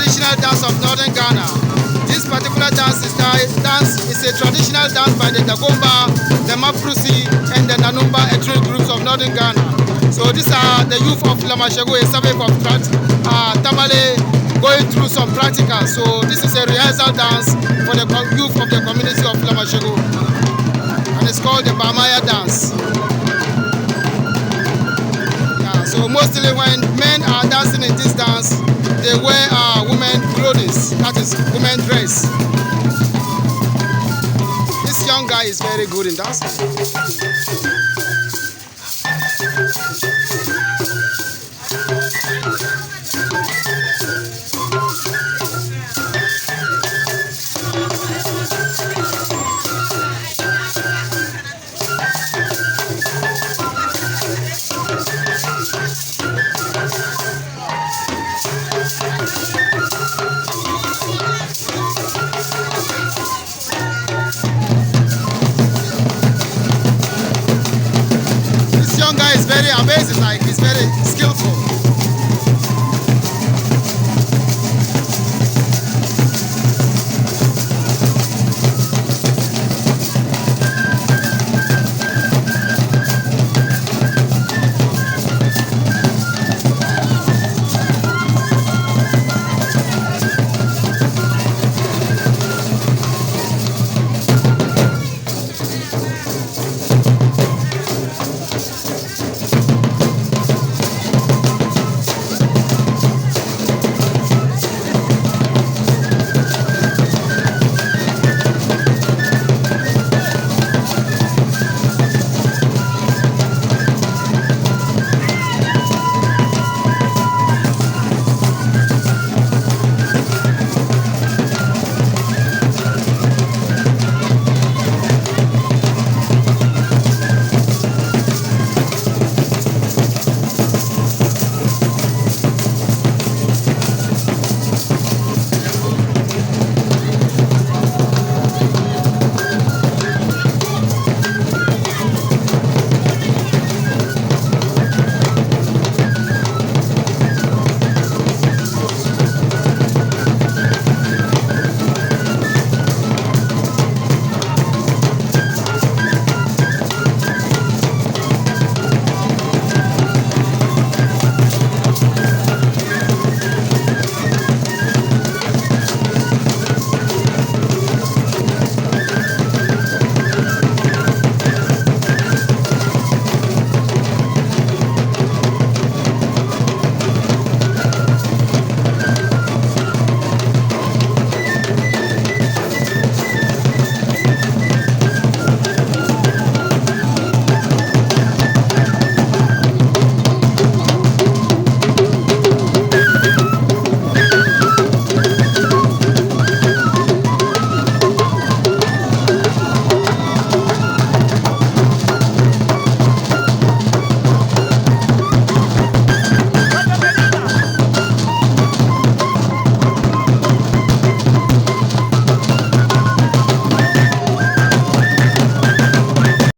traditional dance of northern Ghana. This particular dance is a traditional dance by the Dagomba, the Maprusi, and the Nanumba ethnic groups of northern Ghana. So these are the youth of Lamashego, a suburb of Tamale, going through some practicals. So this is a rehearsal dance for the youth of the community of Lamashego, and it's called the Bamaya dance. Yeah, so mostly when men are dancing in this dance, they wear women clothes, that is women dress. This young guy is very good in dancing. This young guy is very amazing, like he's very skillful.